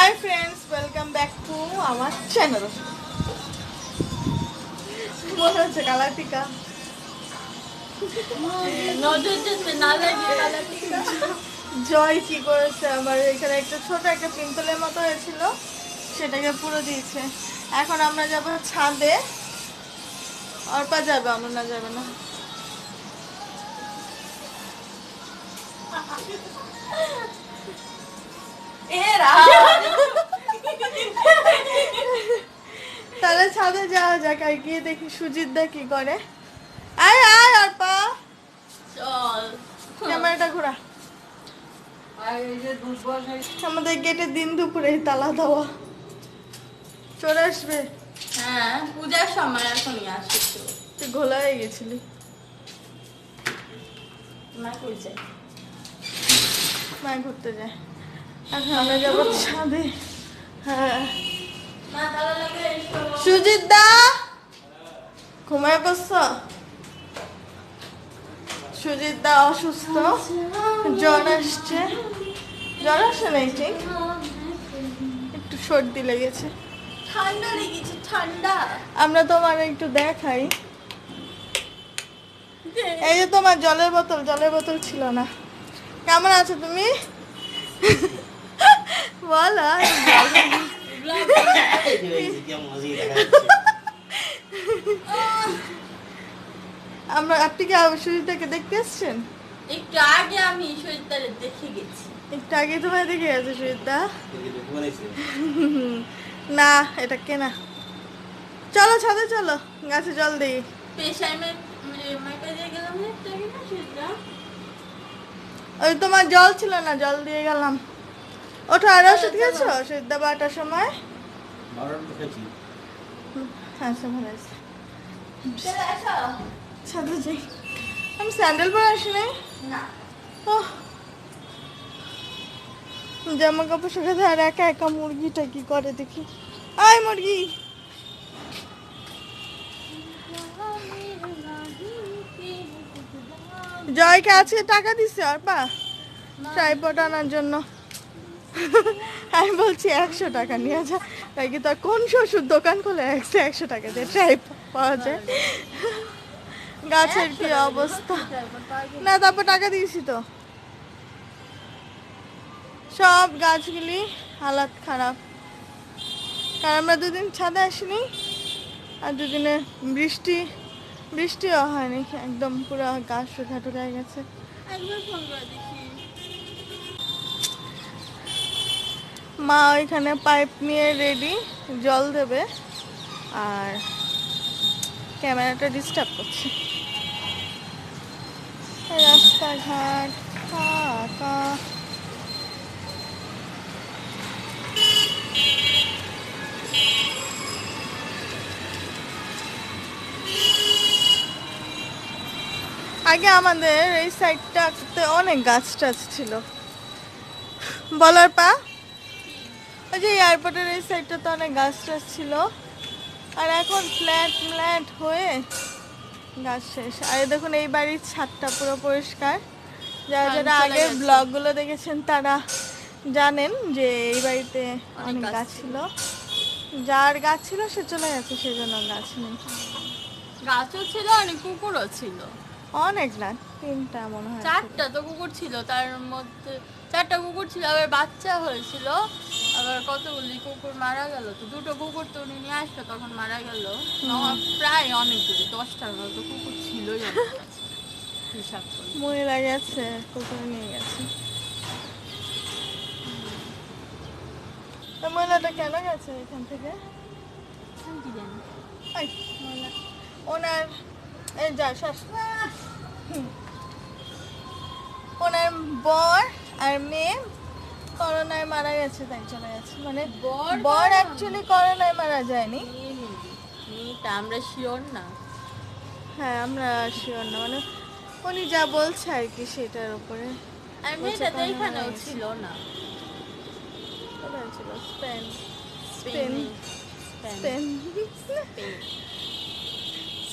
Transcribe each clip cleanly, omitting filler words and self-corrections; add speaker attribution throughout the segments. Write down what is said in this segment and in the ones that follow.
Speaker 1: Hi friends, welcome back to our channel. মনে হচ্ছে কালা টিকা জয় কি করেছে আমার এখানে একটা ছোট একটা পিম্পলের মতো হয়েছিল, সেটাকে পুরো দিয়েছে। এখন আমরা যাবো ছাদে। অর্পা যাবে, আমরা না যাবে না। তাহলে ছাদে যাওয়া যাক আর গিয়ে দেখি সুজিত দা কি করে। আয় আয় অর্পা, ক্যামেরাটা ঘোরা। আমাদের গেটে দিন দুপুরে তালা দেওয়া, চলে আসবে।
Speaker 2: হ্যাঁ, পূজার সময় এখনই আসে।
Speaker 1: তুই ঘোলা হয়ে গেছিলি। মায় ঘুরতে যায়। এখন আমরা যাবো ছাদে। হ্যাঁ, সুজিত দা ঘুমায় পড়ছ? সুজিত দা অসুস্থ, জ্বর আসছে। জ্বর আসে নাই, ঠিক একটু সর্দি লেগেছে,
Speaker 2: ঠান্ডা লেগেছে, ঠান্ডা।
Speaker 1: আমরা তোমার একটু দেখাই। এই যে তোমার জলের বোতল ছিল না। কেমন আছো তুমি? বলো। আমরা, আপনি কি সুজিতাকে দেখতে এসছেন?
Speaker 2: একটু আগে আমি শরীরটারে দেখে গেছি।
Speaker 1: একটু আগে তোমায় দেখে গেছে সুজিতা? না, এটা কেনা। চলো ছাদে চলো, গাছে জল দিই। ওই তোমার জল ছিল না, জল দিয়ে গেলাম। ওঠো, আর ওষুধ খেয়েছো সুজিতা বাটার সময়? আচ্ছা, ভালো আছে। ছাদে যাই। আমি স্যান্ডেল পরে আসি নাই। জামা কাপড় শুকাতে আর একা একা মুরগিটা কি করে দেখি। আয় মুরগি। জয়কে আজকে টাকা দিছে অর্পা ট্রাইপড আনার জন্য। আমি বলছি 100 টাকা নিয়ে যা, তাই কি তোর কোন শ্বশুর দোকান খুলে 100 টাকা দিয়ে ট্রাইপড পাওয়া যায়? গাছের কি অবস্থা না, তারপর টাকা দিয়েছি তো। সব গাছগুলি হালাত খারাপ, কারণ আমরা দুদিন ছাদে আসিনি, আর দুদিনে বৃষ্টিও হয়নি, একদম পুরো গাছ শুকা টুকায় গেছে। মা ওইখানে পাইপ নিয়ে রেডি, জল দেবে, আর ক্যামেরাটা ডিস্টার্ব করছে। রাস্তাঘাট ফাঁকা। আগে আমাদের এই সাইডটাতে অনেক গাছ টাছ ছিল, বলার পা ওই যে এয়ারপোর্টের এই সাইডটাতে অনেক গাছ টাছ ছিল, আর এখন ফ্ল্যাট হয়ে গাছ শেষ। আর দেখুন এই বাড়ির ছাদটা পুরো পরিষ্কার। যারা যারা আগে ব্লগগুলো দেখেছেন তারা জানেন যে এই বাড়িতে অনেক গাছ ছিল। যার গাছ ছিল সে চলে গেছে, সেই জন্য গাছ নেই।
Speaker 2: গাছও ছিল, অনেক কুকুরও ছিল।
Speaker 1: অনেক না, 3টা মনে হয়,
Speaker 2: 4টা তো কুকুর ছিল, তার মধ্যে 4টা কুকুর ছিল, আবার বাচ্চা হয়েছিল, আবার কতগুলি কুকুর মারা গেল। তো 2টো কুকুর তো উনি নিয়ে আসলো, তখন মারা গেল। প্রায় অনেকগুলি 10টার মতো কুকুর ছিল হিসাব করে।
Speaker 1: মহিলা গেছে, কুকুর নিয়ে গেছে। মহিলাটা কেন গেছে এখান থেকে? ওনার এই যা ওনার বর আর মেয়ে করোনায় মারা গেছে, তাই চলে গেছে। মানে বর অ্যাকচুয়ালি করোনায় মারা যায়নি,
Speaker 2: আমরা শিওর না।
Speaker 1: হ্যাঁ, আমরা শিওর না, মানে উনি যা বলছে আর কি সেটার উপরে।
Speaker 2: আর মেয়েটা তো এখানেও ছিল না,
Speaker 1: কোথায় ছিল? স্পেন।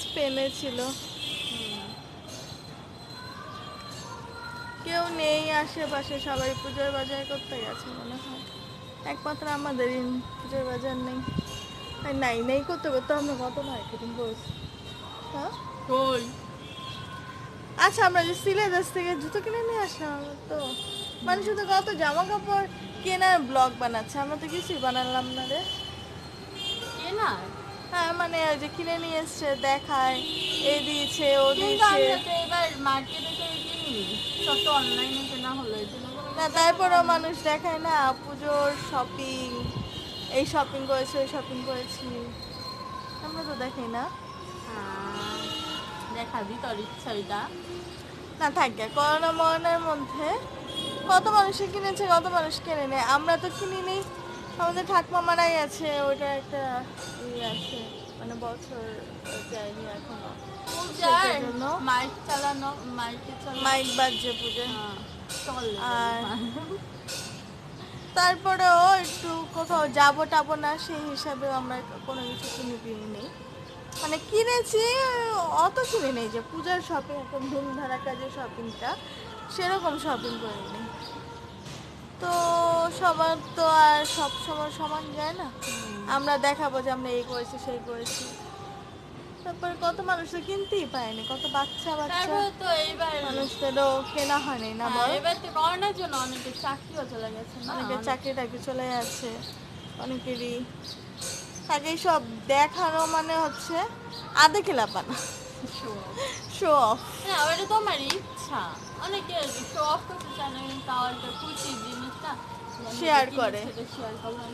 Speaker 1: স্পেনে ছিল। কেউ নেই আশেপাশে, সবাই পুজোর বাজার করতে গেছে মনে হয়। একমাত্র আমাদের পুজোর বাজার নেই। আর নাই নেই করতে করতে আমরা কত মার্কেটিং করছি। হ্যাঁ
Speaker 2: কই
Speaker 1: আচ্ছা, আমরা যে সিলেদাস থেকে জুতো কিনে নিয়ে আসলাম, তো মানুষ তো কত জামা কাপড় কেনার ব্লগ বানাচ্ছে, আমরা তো কিছুই বানালাম না রে।
Speaker 2: কে না,
Speaker 1: হ্যাঁ মানে ওই যে কিনে নিয়ে এসছে, দেখায় এ দিয়েছে ও
Speaker 2: কিন্তু
Speaker 1: দিয়েছে।
Speaker 2: আমরা তো এবার মার্কেটে তো কিনি, সব তো অনলাইনে কেনা হলো, এই জন্য কোনো
Speaker 1: না
Speaker 2: কিছু
Speaker 1: তারপরেও
Speaker 2: দেখানো
Speaker 1: মানুষ দেখায় না পুজোর শপিং, এই শপিং করেছি ওই শপিং করেছি, আমরা তো দেখাই না।
Speaker 2: দেখাবি তোর ইচ্ছা ওইটা।
Speaker 1: না থাকে করোনা মরণের মধ্যে কত মানুষে কিনেছে, কত মানুষ কেনে নেয়, আমরা তো কিনি নেই। আমাদের ঠাকুমা মারাই আছে, ওইটা একটা আছে, মানে বছর যায়নি এখনো।
Speaker 2: পূজার
Speaker 1: সেটার জন্য
Speaker 2: মাইক চালানো, মাইকে চালানো,
Speaker 1: মাইক বাজছে পুজো।
Speaker 2: চলে
Speaker 1: আর তারপরেও একটু কোথাও যাবো টাবো না সেই হিসাবে আমরা কোনো কিছু কিনি নেই, মানে কিনেছি অত কিনে নেই যে পূজার শপিং এখন ধুমধারাক্কা যে শপিংটা সেরকম শপিং করিনি। তো সবার তো আর সব সময় সমান যায় না, আমরা দেখাবো যে আমরা এই করেছি সেই করেছি, তারপরে কত মানুষ তো কিনতেই পায়নি, কত বাচ্চা বাচ্চা
Speaker 2: তারপরে তো এইবার
Speaker 1: মানুষদেরও কেনা হয়নি না বল।
Speaker 2: এবার তো করোনার জন্য অনেকের চাকরিও চলে গেছে না,
Speaker 1: অনেকের চাকরি টাকরি চলে যাচ্ছে, অনেকেরই তাকে সব দেখানো মানে হচ্ছে আধে খেলাপানা, শো অফ।
Speaker 2: হ্যাঁ ওটা তো আমার ইচ্ছা, অনেকে শো অফ করতে চায় না, কিন্তু তাও একটা খুশির জিনিসটা
Speaker 1: শেয়ার করে।
Speaker 2: শেয়ার করলাম,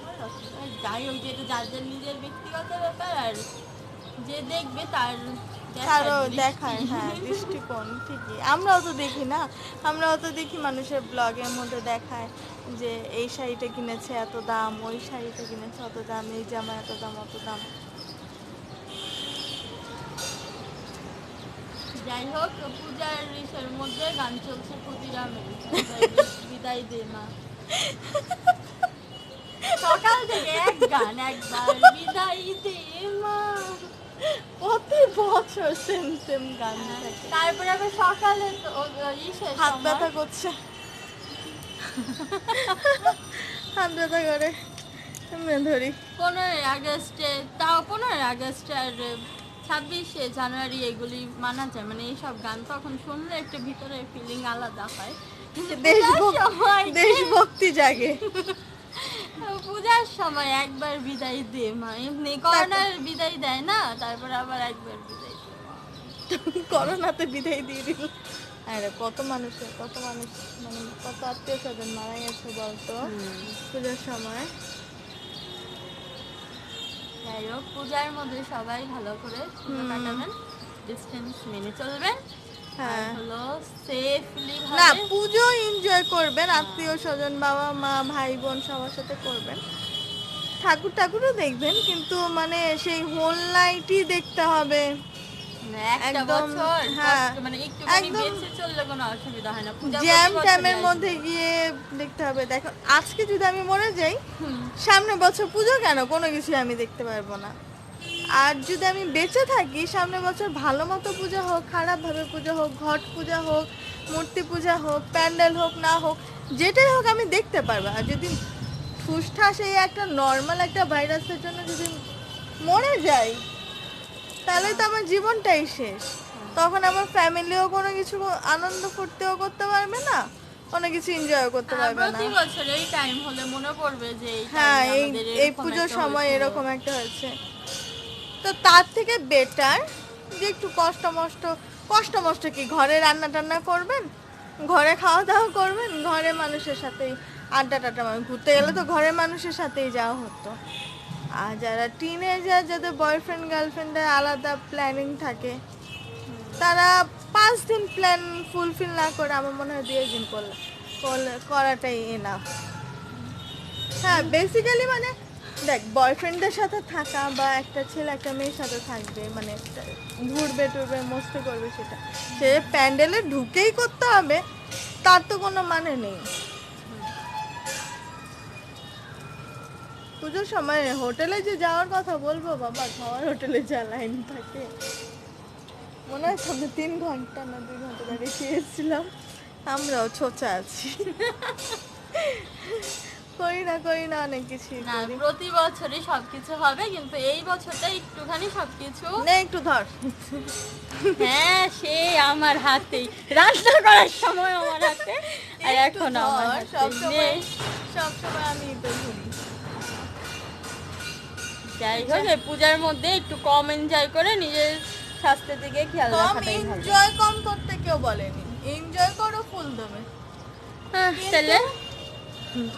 Speaker 2: যাই হোক যেটা যাদের নিজের ব্যক্তিগত ব্যাপার, আর যে দেখবে তার
Speaker 1: তারও দেখায়, হ্যাঁ দৃষ্টিকোণ ঠিকই, আমরাও তো দেখি না, আমরাও তো দেখি মানুষের ব্লগের মধ্যে দেখায় যে এই শাড়িটা কিনেছে এত দাম, ওই শাড়িটা কিনেছে অত দাম, এই জামা এত দাম অত দাম।
Speaker 2: যাই হোক পূজার ইসের মধ্যে গান চলছে ক্ষুদিরামের, বিদায় দে মা, সকাল থেকে এক গান, একবার বিদায় দে মা,
Speaker 1: প্রতি বছর সেম সেম গান থাকে।
Speaker 2: তারপরে আবার সকালে ইসের
Speaker 1: হাত
Speaker 2: সময়
Speaker 1: ব্যথা করছে, হাত ব্যথা করে এমনি ধরি।
Speaker 2: 15 আগস্টে, তাও 15 আগস্ট আর 26 জানুয়ারি এগুলি মানা যায়, মানে এইসব গান তখন শুনলে একটা ভিতরে ফিলিং আলাদা হয়, কিন্তু
Speaker 1: দেশভক্তি জাগে।
Speaker 2: পূজার সময় একবার বিদায় দে মা, এমনি করোনার বিদায় দেয় না, তারপর আবার একবার বিদায় দে মা।
Speaker 1: করোনাতে বিদায় দিয়ে দিল। আরে কত মানুষ মানে কত আত্মীয় স্বজন মারা গেছে বলতো পূজার সময়।
Speaker 2: যাই হোক পূজার মধ্যে সবাই ভালো করে পুজো কাটাবেন, ডিস্টেন্স মেনে চলবেন,
Speaker 1: হ্যাঁ
Speaker 2: হলো সেফলি
Speaker 1: না
Speaker 2: ভাবে।
Speaker 1: পুজো এনজয় করবেন, আত্মীয় স্বজন বাবা মা ভাই বোন সবার সাথে করবেন, ঠাকুরও দেখবেন, কিন্তু মানে সেই হোল নাইটই দেখতে হবে
Speaker 2: একটা
Speaker 1: একদম।
Speaker 2: বছর
Speaker 1: হ্যাঁ
Speaker 2: মানে একটুখানি
Speaker 1: একদম
Speaker 2: বেঁচে চললে কোনো অসুবিধা হয় না, পূজা
Speaker 1: জ্যাম
Speaker 2: প্রতি বছরই
Speaker 1: ট্যামের
Speaker 2: আসবে।
Speaker 1: মধ্যে গিয়ে দেখতে হবে। দেখো আজকে যদি আমি মরে যাই,
Speaker 2: হুম,
Speaker 1: সামনে বছর পুজো কেন কোনো কিছু আমি দেখতে পারবো না। আর যদি আমি বেঁচে থাকি, সামনে বছর ভালো মতো পূজা হোক, খারাপভাবে পূজা হোক, ঘট পূজা হোক, মূর্তি পূজা হোক, প্যান্ডেল হোক না হোক, যেটাই হোক আমি দেখতে পারবো। আর যদি ঠুসঠাস এই একটা নর্মাল একটা ভাইরাসের জন্য যদি মরে যাই, তাহলে তো আমার জীবনটাই শেষ। তখন আমার ফ্যামিলিও কোনো কিছু আনন্দ ফুর্তিও করতে পারবে না, কোনো কিছু এনজয় করতে পারবে না।
Speaker 2: প্রতি বছর এই টাইম হলে মনে পড়বে যে এই
Speaker 1: হ্যাঁ
Speaker 2: time এ
Speaker 1: এই
Speaker 2: আমাদের
Speaker 1: এই
Speaker 2: এরকম
Speaker 1: পুজোর
Speaker 2: একটা
Speaker 1: সময়
Speaker 2: হয়েছিল।
Speaker 1: এরকম একটা হয়েছে, তো তার থেকে বেটার যে একটু কষ্ট মষ্ট কি ঘরে রান্না টান্না করবেন, ঘরে খাওয়া দাওয়া করবেন, ঘরে মানুষের সাথেই আড্ডা টাড্ডা, মানে ঘুরতে গেলে তো ঘরের মানুষের সাথেই যাওয়া হতো। আর যারা টিনেজার, যাদের বয়ফ্রেন্ড গার্লফ্রেন্ডের আলাদা প্ল্যানিং থাকে, তারা 5 দিন প্ল্যান ফুলফিল না করে আমার মনে হয় 2 দিন করাটাই এনাফ। হ্যাঁ বেসিক্যালি মানে দেখ, বয়ফ্রেন্ডের সাথে থাকা বা একটা ছেলে একটা মেয়ের সাথে থাকবে, মানে ঘুরবে টুরবে মস্তি করবে, সেটা সে প্যান্ডেলে ঢুকেই করতে হবে তার তো কোনো মানে নেই। পুজোর সময় হোটেলে যে যাওয়ার কথা বলবো, বাবা খাওয়ার হোটেলে যা লাইন থাকে, মনে হয় সামনে 3 ঘন্টা না 2 ঘন্টা দাঁড়িয়ে খেয়েছিলাম, আমরাও ছোচা আছি। করি না অনেক কিছু
Speaker 2: না
Speaker 1: করি।
Speaker 2: প্রতি বছরই সবকিছু হবে, কিন্তু এই বছরটা একটুখানি সবকিছু
Speaker 1: নে একটু ধর।
Speaker 2: হ্যাঁ সে আমার হাতেই, রান্না করার সময় আমার হাতে, আর
Speaker 1: একটু
Speaker 2: এখন আমার
Speaker 1: ধর,
Speaker 2: হাতে
Speaker 1: সবসময় আমি তো ধরি।
Speaker 2: যাই হোক এই পূজার মধ্যে একটু কম এনজয় করে নিজের স্বাস্থ্যের দিকে খেয়াল
Speaker 1: কম
Speaker 2: রাখাটাই ভালো।
Speaker 1: এনজয় কম করতে কেউ বলেনি, এনজয় করো ফুল দমে। কিন্তু
Speaker 2: তাহলে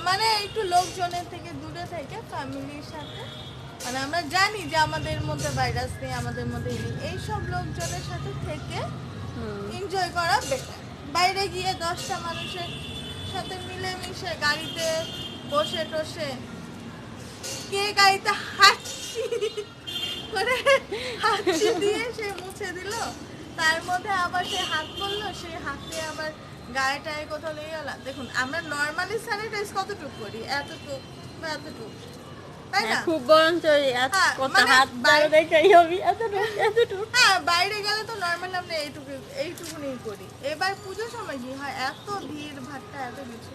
Speaker 1: মানে একটু লোকজনের থেকে দূরে থেকে ফ্যামিলির সাথে, মানে আমরা জানি যে আমাদের মধ্যে ভাইরাস নেই, আমাদের মধ্যে এইসব লোকজনের সাথে থেকে এনজয় করা বেটার। বাইরে গিয়ে 10টা মানুষের সাথে মিলেমিশে গাড়িতে বসে টসে, কে গাড়িতে হাঁচি করে হাঁচি দিয়ে সে মুছে দিল, তার মধ্যে আবার সে হাত পড়লো, সেই হাতে আবার গায়ে টায়ে কোথাও লেগে গেল। দেখুন আমরা নর্মালি স্যানিটাইজ কতটুকু করি, এতটুকু বা এতটুকু, তাই না?
Speaker 2: খুব বরঞ্চ
Speaker 1: হ্যাঁ,
Speaker 2: কত
Speaker 1: মানে
Speaker 2: হাত ধরে দেখাই হবে এতটুকু।
Speaker 1: হ্যাঁ, বাইরে গেলে তো নর্মালি আমরা এইটুকুনি করি। এবার পুজোর সময় কি হয়, এত ভিড় ভাট্টা, এত কিছু,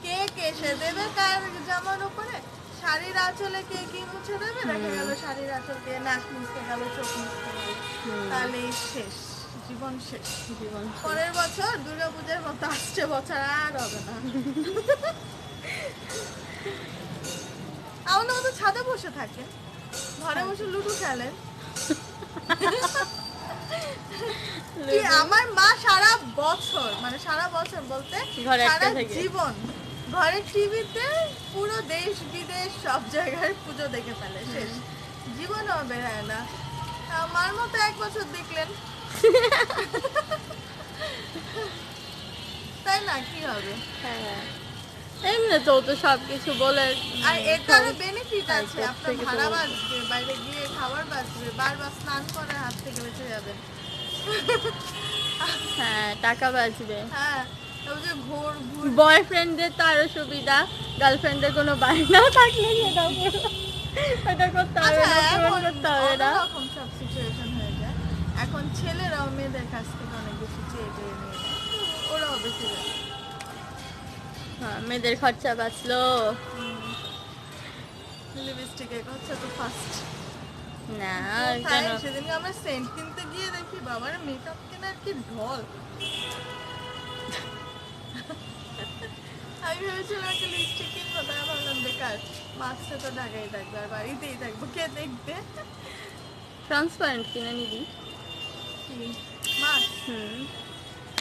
Speaker 1: কে কেসে দেবে কার জামার উপরে, শাড়ির আঁচলে কে কি মুছে দেবে, দেখা গেল শাড়ির আঁচল দিয়ে নাক মুছতে গেল, চোখ মুছতে গেল, তাহলে শেষ, জীবন শেষ।
Speaker 2: জীবন
Speaker 1: পরের বছর দুর্গাপূজার মতো আসছে বছর আর হবে না। আমাদের মতো ছাদে বসে থাকেন, ঘরে বসে লুডো খেলেন। কি আমার মা সারা বছর, মানে সারা বছর বলতে
Speaker 2: ঘরে
Speaker 1: সারা
Speaker 2: একটা থেকে।
Speaker 1: জীবন ঘরের টিভিতে পুরো দেশ বিদেশ সব জায়গায় পুজো দেখে ফেলে, শেষ, জীবনেও বেরোয় না। মার মতো এক বছর দেখলেন, তাই না? কি হবে?
Speaker 2: হ্যাঁ এমনি তো তো সবকিছু বলে,
Speaker 1: আর এটা আরো বেনিফিট
Speaker 2: তাই
Speaker 1: আছে,
Speaker 2: তো,
Speaker 1: আপনার
Speaker 2: থেকে তো
Speaker 1: ভাড়া
Speaker 2: বলছি।
Speaker 1: বাঁচবে, বাইরে গিয়ে খাবার বাঁচবে, বারবার স্নান করে হাত থেকে বেঁচে যাবেন।
Speaker 2: হ্যাঁ টাকা বাঁচবে।
Speaker 1: হ্যাঁ, ওই যে ঘোর ঘুর
Speaker 2: বয়ফ্রেন্ডদের তো আরো সুবিধা, গার্লফ্রেন্ডের কোনো বায়না থাকলে সেটা এটা করতে হবে না, পূরণ করতে হবে না।
Speaker 1: অন্যরকম সব সিচুয়েশন হয়ে যায়। এখন ছেলেরাও মেয়েদের কাছ থেকে অনেক বেশি চেয়ে চেয়ে নিয়ে নেয়, ওরাও বেশি দেয়।
Speaker 2: হ্যাঁ মেয়েদের খরচা বাঁচলো।
Speaker 1: লিপস্টিকের কথা তো ফার্স্ট
Speaker 2: না
Speaker 1: কোথায়,
Speaker 2: কেন
Speaker 1: সেদিনকে আমরা সেন্ট কিনতে গিয়ে দেখি বাবার মেকআপ কেনার কি ঢল। আমি ভেবেছিলাম একটা লিপস্টিক কিনবো, তাই ভাবলাম বেকার, মাস্কটা তো ঢাকাই থাকবে আর বাড়িতেই থাকবো, কে দেখবে।
Speaker 2: ট্রান্সপারেন্ট কিনে নিবি।
Speaker 1: কি মাস্ক,
Speaker 2: হুম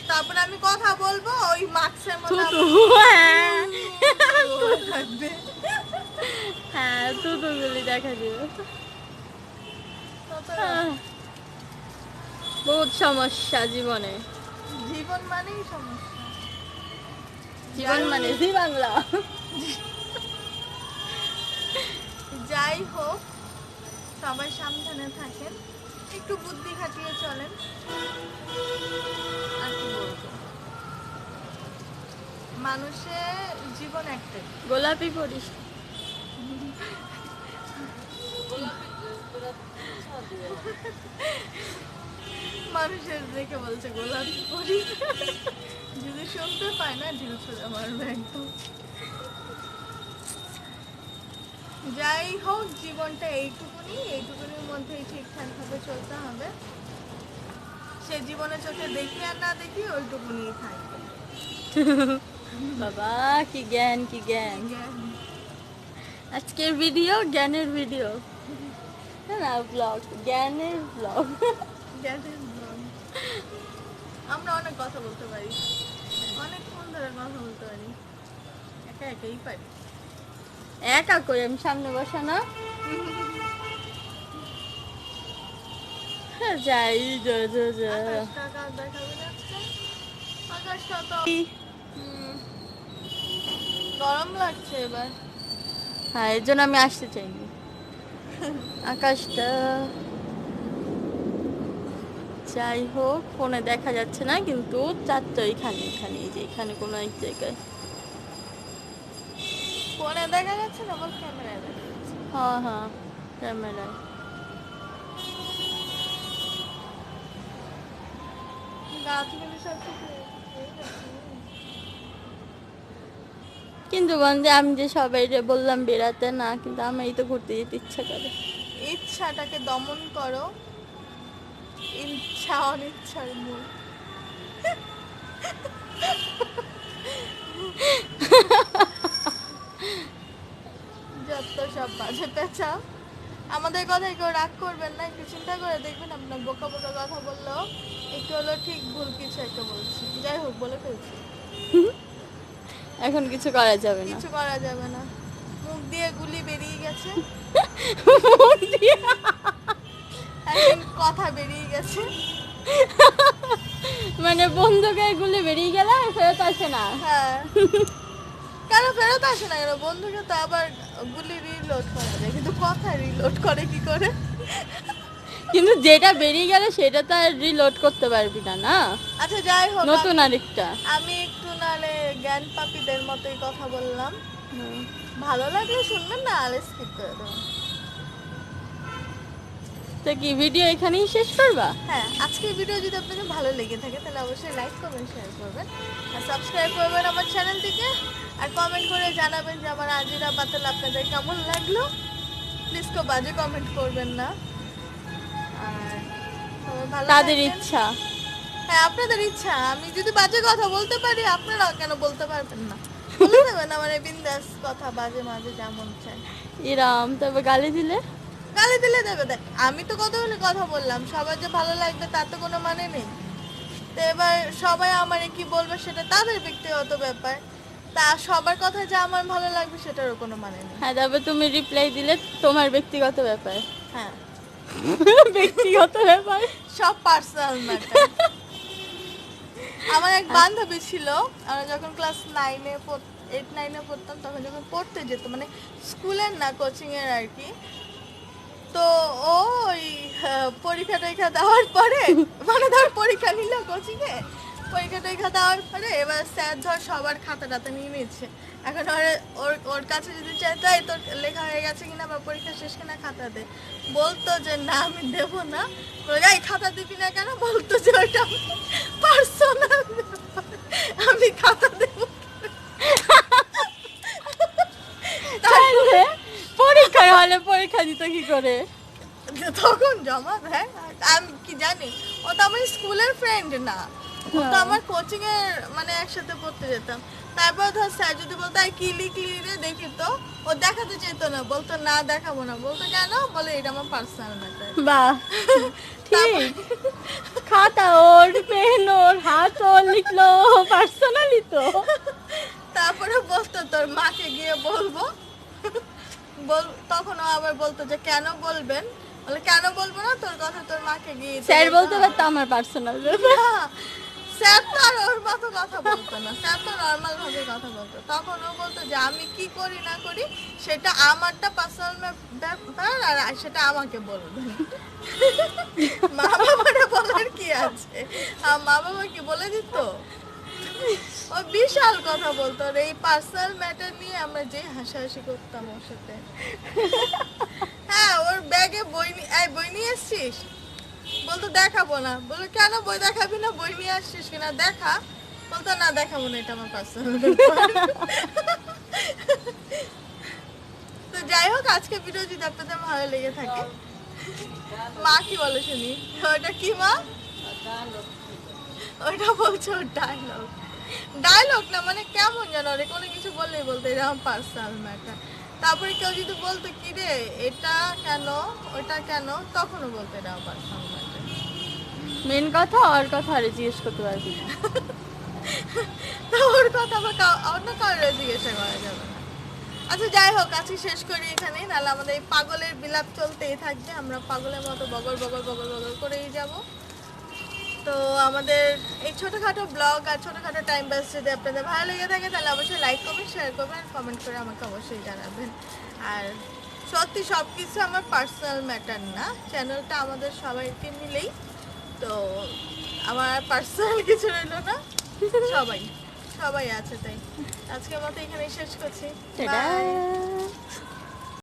Speaker 1: তারপর আমি কথা বলবো ওই মাস্কের মধ্যে
Speaker 2: তুতু, হ্যাঁ
Speaker 1: আবার থাকবে।
Speaker 2: হ্যাঁ তুতুগুলি দেখা দিবে। বহুত সমস্যা জীবনে,
Speaker 1: জীবন মানেই সমস্যা।
Speaker 2: জীবন মানে জি বাংলা।
Speaker 1: যাই হোক, সবাই সাবধানে থাকেন, একটু বুদ্ধি খাটিয়ে চলেন। আর কি বলবো, মানুষের জীবন একটাই।
Speaker 2: গোলাপি পরিস।
Speaker 1: মানুষের দেখে বলছে গোলাপি পরি, যদি শুনতে পায় না ঢিল ছুঁড়ে মারবে একদম। যাই হোক, জীবনটা এইটুকুনির মধ্যেই ঠিকঠাক ভাবে চলতে হবে। সে জীবনে চোখে দেখি আর না দেখি ওইটুকুনি থাকবে।
Speaker 2: বাবা কি জ্ঞান কি জ্ঞান। আজকের ভিডিও জ্ঞানের ভিডিও না, ব্লগ, জ্ঞানের ব্লগ।
Speaker 1: আমরা অনেক কথা বলতে পারি, অনেকক্ষণ ধরে কথা বলতে পারি, একা একাই পারি।
Speaker 2: একা করে আমি সামনে বসা না যাই যা যা যা।
Speaker 1: আকাশটা কার দেখাবে না আজকে? আকাশটা তো গরম লাগছে এবার।
Speaker 2: হ্যাঁ এর জন্য আমি আসতে চাইনি। আকাশটা যাই হোক ফোনে দেখা যাচ্ছে না, কিন্তু চারটা এখানে এখানে এই যে এখানে কোনো এক জায়গায়।
Speaker 1: ফোনে দেখা যাচ্ছে না, বল ক্যামেরায় দেখা যাচ্ছে।
Speaker 2: হ্যাঁ হ্যাঁ ক্যামেরায়।
Speaker 1: গাছগুলি সব ঠিক হয়ে গেছে।
Speaker 2: কিন্তু বন্ধু আমি যে সবাই বললাম বেড়াতে না, কিন্তু আমারই তো ঘুরতে যেতে ইচ্ছা করে।
Speaker 1: ইচ্ছাটাকে দমন করো, ইচ্ছা অনিচ্ছার মূল। যত সব বাজে পেঁচা। আমাদের কথায় কেউ রাগ করবেন না, একটু চিন্তা করে দেখবেন আপনার বোকা বোকা কথা বললেও একটু হলো ঠিক ভুল কিছু একটা বলছি। যাই হোক, বলে ফেলছি,
Speaker 2: এখন কিছু করা যাবে না।
Speaker 1: কিছু করা যাবে না। মুখ দিয়ে গুলি বেরিয়ে গেছে,
Speaker 2: মুখ দিয়ে
Speaker 1: এখন কথা বেরিয়ে গেছে।
Speaker 2: মানে বন্ধুকে গুলি বেরিয়ে গেলে আর ফেরত আসে না।
Speaker 1: হ্যাঁ, কেন ফেরত আসে না কেন? বন্ধুকে তো আবার গুলি রিলোড করা যায়, কিন্তু কথা রিলোড করে কি করে?
Speaker 2: কিন্তু যেটা বেরিয়ে গেলে সেটা তো আর রিলোড করতে পারবি না, না?
Speaker 1: আচ্ছা যাই হোক,
Speaker 2: নতুন আরেকটা।
Speaker 1: আমি একটু নালে জ্ঞান পাপীদের মতোই কথা বললাম। ভালো লাগলে শুনবেন, না আলে স্কিপ করে দেবেন।
Speaker 2: তো কি ভিডিও এখানেই শেষ করবা?
Speaker 1: হ্যাঁ, আজকের ভিডিও যদি আপনাদের ভালো লেগে থাকে তাহলে অবশ্যই লাইক করবেন, শেয়ার করবেন, আর সাবস্ক্রাইব করবেন আমার চ্যানেলটিকে। আর কমেন্ট করে জানাবেন যে আমার আজিরা বাতাল আপনাদের কেমন লাগলো। প্লিজ কেউ বাজে কমেন্ট করবেন না। আর সবাই ভালো
Speaker 2: তাদের
Speaker 1: থাকবেন।
Speaker 2: ইচ্ছা।
Speaker 1: হ্যাঁ, আপনাদের ইচ্ছা। আমি যদি বাজে কথা বলতে পারি, আপনারাও কেন বলতে পারবেন না? বলে দেবেন আমার এই বিন্দাস কথা, বাজে মাঝে যেমন চাই।
Speaker 2: ইরাম তবে গালি দিলে?
Speaker 1: গালি দিলে দেবে, দেখ আমি তো কত হলে কথা বললাম, সবার যে ভালো লাগবে তার তো কোনো মানে নেই। তো এবার সবাই আমারে কি বলবে সেটা তাদের ব্যক্তিগত ব্যাপার। তা সবার কথা যে আমার ভালো লাগবে সেটারও কোনো মানে নেই।
Speaker 2: হ্যাঁ, তবে তুমি রিপ্লাই দিলে তোমার ব্যক্তিগত ব্যাপার।
Speaker 1: হ্যাঁ,
Speaker 2: ব্যক্তিগত ব্যাপার।
Speaker 1: সব পার্সোনাল ম্যাটার। আমার এক বান্ধবী ছিল, আমরা যখন ক্লাস 8-9-এ পড়তাম, তখন যখন পড়তে যেত, মানে স্কুলের না, কোচিং এর আর কি। তো ও ওই পরীক্ষা টরীক্ষা দেওয়ার পরে, মানে ধর পরীক্ষা নিল কোচিং এ, পরীক্ষা টরীক্ষা দেওয়ার পরে এবার স্যার ধর সবার খাতা টাতা নিয়ে নিচ্ছে। এখন ওর কাছে যদি চাই তোর লেখা হয়ে গেছে কিনা বা পরীক্ষা শেষ কিনা খাতা দে, বলতো যে না আমি দেবো না। এই খাতা দিবি না কেন? বলতো যে ওটা পার্সোনাল, আমি খাতা দেবো।
Speaker 2: তাহলে পরীক্ষার হলে পরীক্ষা দিত কি করে?
Speaker 1: তখন জমা দেয়, আমি কি জানি? ও তো আমার স্কুলের ফ্রেন্ড না, ও তো আমার কোচিং এর, মানে একসাথে পড়তে যেতাম। তারপর ধর স্যার যদি বলতো কি লিখলি রে দেখি তো, ও দেখাতে চেত না, বলতো না দেখাবো না। বলতো কেন? বলে এটা আমার পার্সোনাল ম্যাটার।
Speaker 2: বাহ, ঠিক। খাতা ওর, পেন ওর, হাত ওর, লিখলো পার্সোনালি তো।
Speaker 1: তারপরে বলতো তোর মাকে গিয়ে বলবো। তখন ও আবার বলতো যে কেন বলবেন? বলে কেন বলবো না, তোর কথা তোর মাকে গিয়ে
Speaker 2: স্যার বলতে পারতো আমার পার্সোনাল ব্যাপার।
Speaker 1: না, স্যার তো আর ওর মতো কথা বলতো না, স্যার তো নর্মাল ভাবে কথা বলতো। তখন ও বলতো যে আমি কি করি না করি সেটা আমারটা পার্সোনাল ব্যাপার, আর সেটা আমাকে বলবেন। মা বাবারে বলার কি আছে? মা বাবা কি বলে দিত? ও বিশাল কথা বলতো, আর এই পার্সোনাল ম্যাটার নিয়ে আমরা যে হাসাহাসি করতাম ওর সাথে। হ্যাঁ, ওর ব্যাগে বই নিয়ে এসছিস? বলতো দেখাবো না। বলে কেন বই দেখাবি না? বই নিয়ে আসছিস কিনা দেখা। বলতো না দেখাবো না, এটা আমার পার্সোনাল। তো যাই হোক, আজকে ভিডিও যদি আপনাদের ভালো লেগে থাকে, মা কি বলে শুনি? ওটা কি মা? ওইটা বলছো ডায়লগ। ডায়লগ না, মানে কেমন জানো রে, কোনো কিছু বললেই বলতো এটা আমার পার্সোনাল ম্যাটার। তারপরে কেউ যদি বলতো কি রে এটা কেন ওটা কেন, তখনও বলতো এটা আমার পার্সোনাল ম্যাটার।
Speaker 2: মেন কথা ওর কথা আরে জিজ্ঞেস করতে পারবি না।
Speaker 1: তো ওর কথা আবার অন্য কারোর জিজ্ঞাসা করা যাবে না। আচ্ছা যাই হোক, আজকে শেষ করি এখানেই, নাহলে আমাদের এই পাগলের বিলাপ চলতেই থাকবে। আমরা পাগলের মতো বগর বগর বগর বগর করেই যাব। তো আমাদের এই ছোটোখাটো ব্লগ আর ছোটোখাটো টাইম পাস যদি আপনাদের ভালো লেগে থাকে তাহলে অবশ্যই লাইক করবেন, শেয়ার করবেন, কমেন্ট করে আমাকে অবশ্যই জানাবেন। আর সত্যি সব কিছু আমার পার্সোনাল ম্যাটার না, চ্যানেলটা আমাদের সবাইকে মিলেই তো, আমার পার্সোনাল কিছু রইল না, সবাই সবাই আছে। তাই আজকের মতো এখানেই শেষ করছি।
Speaker 2: টাটা।
Speaker 1: Bye.